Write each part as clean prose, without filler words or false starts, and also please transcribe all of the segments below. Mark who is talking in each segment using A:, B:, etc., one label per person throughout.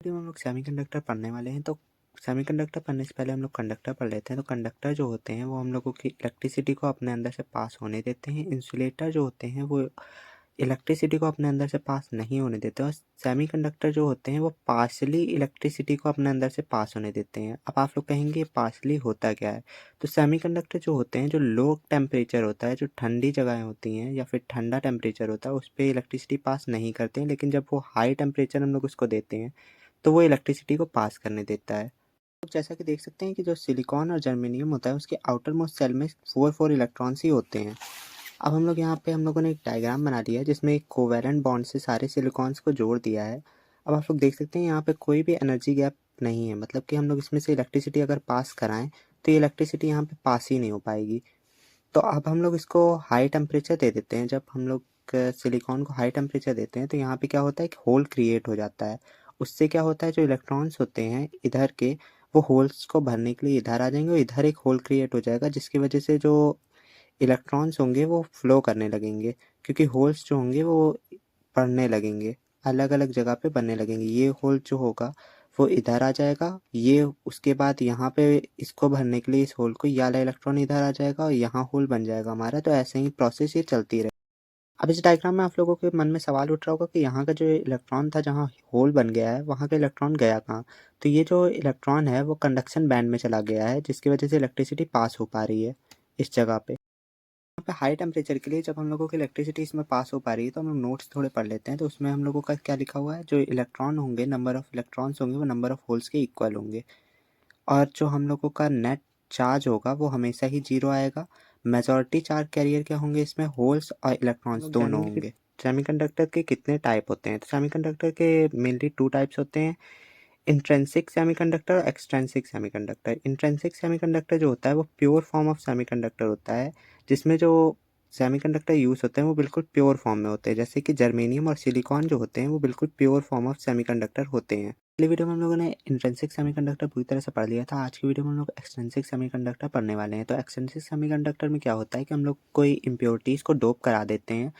A: Video में हम लोग सेमीकंडक्टर पढ़ने वाले हैं। तो सेमीकंडक्टर पढ़ने से पहले हम लोग कंडक्टर पढ़ लेते हैं। तो कंडक्टर जो होते हैं वो हम लोगों की इलेक्ट्रिसिटी को अपने अंदर से पास होने देते हैं। इंसुलेटर जो होते हैं वो इलेक्ट्रिसिटी को अपने अंदर से पास नहीं होने देते। और सेमीकंडक्टर जो होते हैं वो पार्शली इलेक्ट्रिसिटी को अपने अंदर से पास होने देते हैं। अब आप लोग कहेंगे पार्शली होता क्या है? तो सेमीकंडक्टर जो होते हैं, जो लो टेम्परेचर होता है, जो ठंडी जगहें होती हैं या फिर ठंडा टेम्परेचर होता है, उस पर इलेक्ट्रिसिटी पास नहीं करते हैं। लेकिन जब वो हाई टेम्परेचर हम लोग उसको देते हैं तो वो इलेक्ट्रिसिटी को पास करने देता है। तो जैसा कि देख सकते हैं कि जो सिलिकॉन और जर्मेनियम होता है उसके आउटर मोस्ट सेल में 4 इलेक्ट्रॉन्स ही होते हैं। अब हम लोग यहाँ पे हम लोगों ने एक डायग्राम बना दिया है जिसमें एक कोवेलेंट बॉन्ड से सारे सिलिकॉन्स को जोड़ दिया है। अब आप लोग देख सकते हैं यहाँ पे कोई भी एनर्जी गैप नहीं है, मतलब कि हम लोग इसमें से इलेक्ट्रिसिटी अगर पास कराएं तो ये इलेक्ट्रिसिटी यहाँ पे पास ही नहीं हो पाएगी। तो अब हम लोग इसको हाई टेम्परेचर दे देते हैं। जब हम लोग सिलिकॉन को हाई टेम्परेचर देते हैं तो यहाँ पे क्या होता है कि होल क्रिएट हो जाता है। उससे क्या होता है, जो इलेक्ट्रॉन्स होते हैं इधर के, वो होल्स को भरने के लिए इधर आ जाएंगे और इधर एक होल क्रिएट हो जाएगा, जिसकी वजह से जो इलेक्ट्रॉन्स होंगे वो फ्लो करने लगेंगे, क्योंकि होल्स जो होंगे वो बढ़ने लगेंगे, अलग अलग जगह पे बनने लगेंगे। ये होल जो होगा वो इधर आ जाएगा, ये उसके बाद यहाँ पे इसको भरने के लिए इस होल को ये वाला इलेक्ट्रॉन इधर आ जाएगा और यहाँ होल बन जाएगा हमारा। तो ऐसे ही प्रोसेस ये चलती रहे। अब इस डायग्राम में आप लोगों के मन में सवाल उठ रहा होगा कि यहाँ का जो इलेक्ट्रॉन था, जहाँ होल बन गया है, वहाँ का इलेक्ट्रॉन गया कहाँ? तो ये जो इलेक्ट्रॉन है वो कंडक्शन बैंड में चला गया है, जिसकी वजह से इलेक्ट्रिसिटी पास हो पा रही है इस जगह पे। यहाँ पे हाई टेम्परेचर के लिए जब हम लोगों की इलेक्ट्रिसिटी इसमें पास हो पा रही है तो हम लोग नोट्स थोड़े पढ़ लेते हैं। तो उसमें हम लोगों का क्या लिखा हुआ है, जो इलेक्ट्रॉन होंगे, नंबर ऑफ इलेक्ट्रॉन्स होंगे वो नंबर ऑफ होल्स के इक्वल होंगे। और जो हम लोगों का नेट चार्ज होगा वो हमेशा ही 0 आएगा। मेजॉरिटी चार्ज कैरियर क्या होंगे, इसमें होल्स और इलेक्ट्रॉन्स दोनों होंगे। सेमीकंडक्टर के कितने टाइप होते हैं? तो सेमीकंडक्टर के मेनली 2 टाइप्स होते हैं, इंट्रिंसिक सेमीकंडक्टर और एक्सट्रिंसिक सेमीकंडक्टर। इंट्रिंसिक सेमीकंडक्टर जो होता है वो प्योर फॉर्म ऑफ सेमीकंडक्टर होता है, जिसमें जो सेमीकंडक्टर यूज़ होते हैं वो बिल्कुल प्योर फॉर्म में होते हैं। जैसे कि जर्मेनियम और सिलिकॉन जो होते हैं वो बिल्कुल प्योर फॉर्म ऑफ सेमीकंडक्टर होते हैं। पिछली वीडियो में हम लोगों ने इंट्रिंसिक सेमीकंडक्टर पूरी तरह से पढ़ लिया था। आज की वीडियो में हम लोग एक्सट्रिंसिक सेमीकंडक्टर पढ़ने वाले हैं। तो एक्सट्रिंसिक सेमीकंडक्टर में क्या होता है कि हम लोग कोई इम्प्योरिटीज़ को डोप करा देते हैं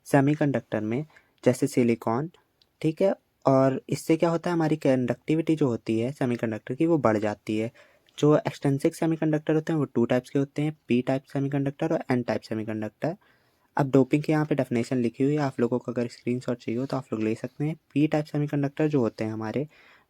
A: सेमीकंडक्टर में, जैसे सिलिकॉन, ठीक है। और इससे क्या होता है, हमारी कंडक्टिविटी जो होती है सेमीकंडक्टर की वो बढ़ जाती है। जो एक्सट्रिंसिक सेमीकंडक्टर होते हैं वो 2 टाइप्स के होते हैं, पी टाइप सेमीकंडक्टर और एन टाइप सेमीकंडक्टर। अब डोपिंग की यहाँ पे डेफिनेशन लिखी हुई है, आप लोगों को अगर स्क्रीनशॉट चाहिए हो तो आप लोग ले सकते हैं। पी टाइप सेमीकंडक्टर जो होते हैं हमारे,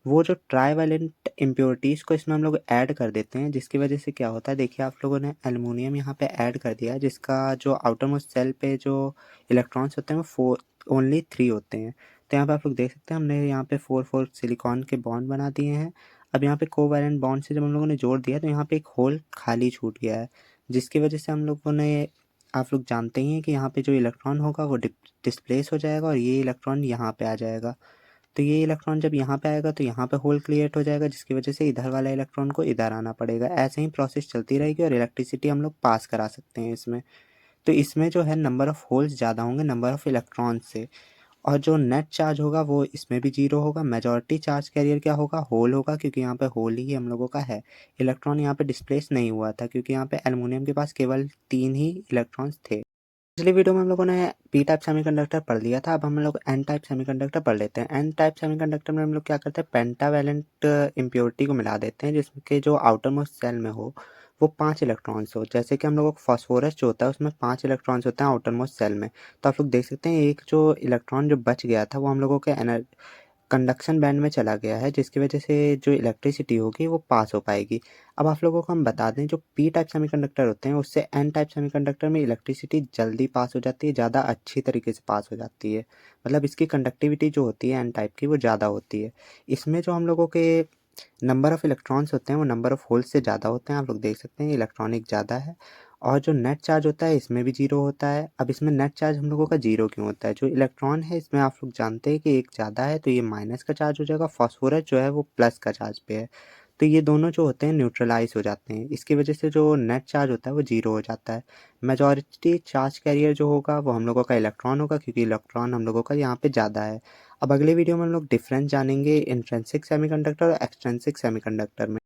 A: वो जो ट्राईवैलेंट इम्प्योरिटीज़ को इसमें हम लोग ऐड कर देते हैं, जिसकी वजह से क्या होता है, देखिए आप लोगों ने एल्युमिनियम यहाँ पे ऐड कर दिया है, जिसका जो आउटर मोस्ट सेल पे जो इलेक्ट्रॉन्स होते हैं वो ओनली 3 होते हैं। तो यहाँ पे आप लोग देख सकते हैं हमने यहाँ पे 4 सिलिकॉन के बॉन्ड बना दिए हैं। अब यहाँ पे कोवैलेंट बॉन्ड से जब हम लोगों ने जोड़ दिया तो यहाँ पे एक होल खाली छूट गया है, जिसकी वजह से हम लोगों ने, आप लोग जानते ही हैं कि यहाँ पे जो इलेक्ट्रॉन होगा वो डिस्प्लेस हो जाएगा और ये इलेक्ट्रॉन यहाँ पे आ जाएगा। तो ये इलेक्ट्रॉन जब यहाँ पे आएगा तो यहाँ पे होल क्रिएट हो जाएगा, जिसकी वजह से इधर वाला इलेक्ट्रॉन को इधर आना पड़ेगा। ऐसे ही प्रोसेस चलती रहेगी और इलेक्ट्रिसिटी हम लोग पास करा सकते हैं इसमें। तो इसमें जो है नंबर ऑफ़ होल्स ज़्यादा होंगे नंबर ऑफ़ इलेक्ट्रॉन्स से, और जो नेट चार्ज होगा वो इसमें भी 0 होगा। मेजॉरिटी चार्ज कैरियर क्या होगा, होल होगा, क्योंकि यहाँ पे होल ही हम लोगों का है। इलेक्ट्रॉन यहाँ पे डिस्प्लेस नहीं हुआ था क्योंकि यहाँ पे एल्युमिनियम के पास केवल 3 ही इलेक्ट्रॉन्स थे। पिछली वीडियो में हम लोगों ने पी टाइप सेमीकंडक्टर पढ़ लिया था। अब हम लोग एन टाइप सेमीकंडक्टर पढ़ लेते हैं। एन टाइप सेमीकंडक्टर में हम लोग क्या करते हैं, पेंटावैलेंट इम्प्योरिटी को मिला देते हैं, जिसके जो आउटर मोस्ट सेल में हो वो 5 इलेक्ट्रॉन्स हो। जैसे कि हम लोगों को फास्फोरस जो होता है उसमें 5 इलेक्ट्रॉन्स होते हैं आउटर मोस्ट सेल में। तो आप लोग देख सकते हैं एक जो इलेक्ट्रॉन जो बच गया था वो हम लोगों के कंडक्शन बैंड में चला गया है, जिसकी वजह से जो इलेक्ट्रिसिटी होगी वो पास हो पाएगी। अब आप लोगों को हम बता दें, जो पी टाइप सेमीकंडक्टर होते हैं उससे एन टाइप सेमीकंडक्टर में इलेक्ट्रिसिटी जल्दी पास हो जाती है, ज़्यादा अच्छी तरीके से पास हो जाती है। मतलब इसकी कंडक्टिविटी जो होती है एन टाइप की वो ज़्यादा होती है। इसमें जो हम लोगों के नंबर ऑफ़ इलेक्ट्रॉन्स होते हैं वो नंबर ऑफ़ होल्स से ज़्यादा होते हैं। आप लोग देख सकते हैं इलेक्ट्रॉनिक ज़्यादा है, और जो नेट चार्ज होता है इसमें भी 0 होता है। अब इसमें नेट चार्ज हम लोगों का 0 क्यों होता है? जो इलेक्ट्रॉन है इसमें आप लोग जानते हैं कि एक ज़्यादा है तो ये माइनस का चार्ज हो जाएगा, फास्फोरस जो है वो प्लस का चार्ज पे है। तो ये दोनों जो होते हैं न्यूट्रलाइज़ हो जाते हैं, इसकी वजह से जो नेट चार्ज होता है वो 0 हो जाता है। मेजॉरिटी चार्ज कैरियर जो होगा वो हम लोगों का इलेक्ट्रॉन होगा, क्योंकि इलेक्ट्रॉन हम लोगों का यहाँ पे ज़्यादा है। अब अगले वीडियो में हम लोग डिफरेंस जानेंगे इंट्रिंसिक सेमीकंडक्टर और एक्सट्रिंसिक सेमीकंडक्टर में।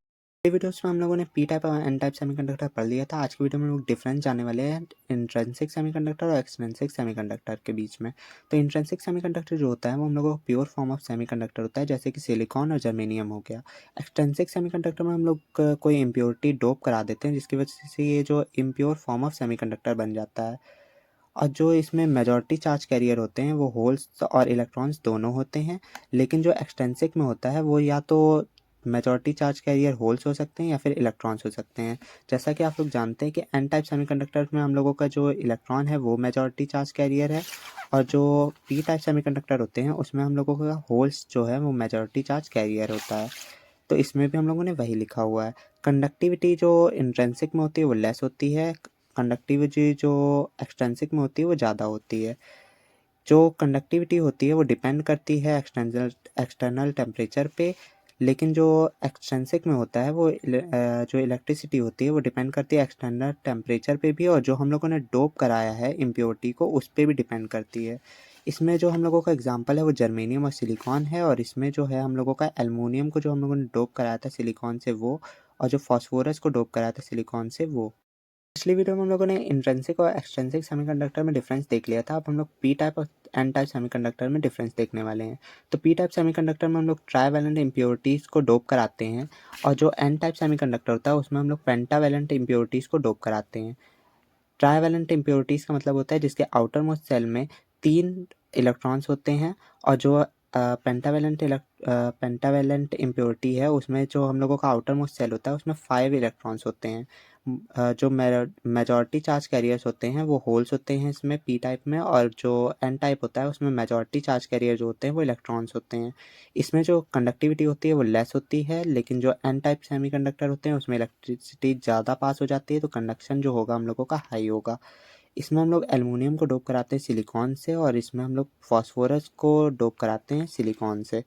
A: वीडियोस में हम लोगों ने पी टाइप और एन टाइप सेमीकंडक्टर पढ़ लिया था। आज की वीडियो में हम लोग डिफरेंस जानने वाले हैं इंट्रिंसिक सेमीकंडक्टर और एक्सट्रिंसिक सेमीकंडक्टर के बीच में। तो इंट्रिंसिक सेमीकंडक्टर जो होता है वो हम लोगों को प्योर फॉर्म ऑफ सेमीकंडक्टर होता है, जैसे कि सिलिकॉन और जर्मेनियम हो गया। एक्सट्रिंसिक सेमीकंडक्टर में हम लोग कोई इम्प्योरिटी डोप करा देते हैं, जिसकी वजह से ये जो इम्प्योर फॉर्म ऑफ सेमीकंडक्टर बन जाता है। और जो इसमें मेजॉरिटी चार्ज कैरियर होते हैं वो होल्स और इलेक्ट्रॉन्स दोनों होते हैं, लेकिन जो एक्सट्रिंसिक में होता है वो या तो मेजॉरिटी चार्ज कैरियर होल्स हो सकते हैं या फिर इलेक्ट्रॉन्स हो सकते हैं। जैसा कि आप लोग जानते हैं कि एन टाइप सेमीकंडक्टर में हम लोगों का जो इलेक्ट्रॉन है वो मेजॉरिटी चार्ज कैरियर है, और जो पी टाइप सेमीकंडक्टर होते हैं उसमें हम लोगों का होल्स जो है वो मेजॉरिटी चार्ज कैरियर होता है। तो इसमें भी हम लोगों ने वही लिखा हुआ है। कंडक्टिविटी जो इंट्रिंसिक में होती है वो लेस होती है, कंडक्टिविटी जो एक्सट्रिंसिक में होती है वो ज़्यादा होती है। जो कंडक्टिविटी होती है वो डिपेंड करती है एक्सटर्नल टेम्परेचर पे, लेकिन जो एक्सट्रिंसिक में होता है वो जो इलेक्ट्रिसिटी होती है वो डिपेंड करती है एक्सटर्नल टेम्परेचर पे भी, और जो हम लोगों ने डोप कराया है इम्प्योरिटी को उस पे भी डिपेंड करती है। इसमें जो हम लोगों का एग्जांपल है वो जर्मेनियम और सिलिकॉन है, और इसमें जो है हम लोगों का एल्युमिनियम को जो हम लोगों ने डोप कराया था सिलिकॉन से वो, और जो फास्फोरस को डोप कराया था सिलिकॉन से वो। पिछली वीडियो में हम लोगों ने इंट्रिंसिक और एक्सट्रिंसिक सेमीकंडक्टर में डिफरेंस देख लिया था। अब हम लोग पी टाइप और एन टाइप सेमीकंडक्टर में डिफरेंस देखने वाले हैं। तो पी टाइप सेमीकंडक्टर में हम लोग ट्राईवैलेंट इम्प्योरिटीज़ को डोप कराते हैं, और जो एन टाइप सेमीकंडक्टर होता है उसमें हम लोग पेंटावैलेंट इम्प्योरिटीज़ को डोप कराते हैं। ट्राईवैलेंट इम्प्योरिटीज़ का मतलब होता है जिसके आउटर मोस्ट सेल में 3 इलेक्ट्रॉन्स होते हैं, और जो पेंटावैलेंट इम्प्योरिटी है उसमें जो हम लोगों का आउटर मोस्ट सेल होता है उसमें 5 इलेक्ट्रॉन्स होते हैं। जो मेजॉरिटी चार्ज कैरियर्स होते हैं वो होल्स होते हैं इसमें पी टाइप में, और जो एन टाइप होता है उसमें मेजॉरिटी चार्ज कैरियर जो होते हैं वो इलेक्ट्रॉन्स होते हैं। इसमें जो कंडक्टिविटी होती है वो लेस होती है, लेकिन जो एन टाइप सेमीकंडक्टर होते हैं उसमें इलेक्ट्रिसिटी ज़्यादा पास हो जाती है, तो कंडक्शन जो होगा हम लोगों का हाई होगा। इसमें हम लोग एल्युमिनियम को डोप कराते हैं सिलिकॉन से, और इसमें हम लोग फास्फोरस को डोप कराते हैं सिलिकॉन से।